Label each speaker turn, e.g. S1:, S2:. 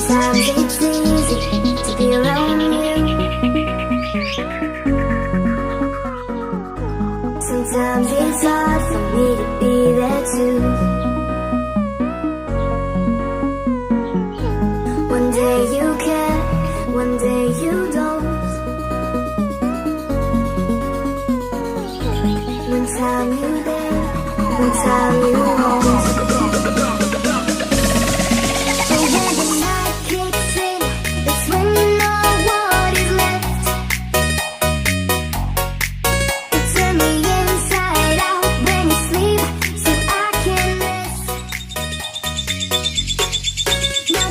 S1: Sometimes it's easy to be around you. Sometimes it's hard for me to be there too. One day you care, one day you don't. One time you there, one time you won't. And when the night kicks in, that's when you know what is left. You turn me inside out when you sleep, so I can rest. Now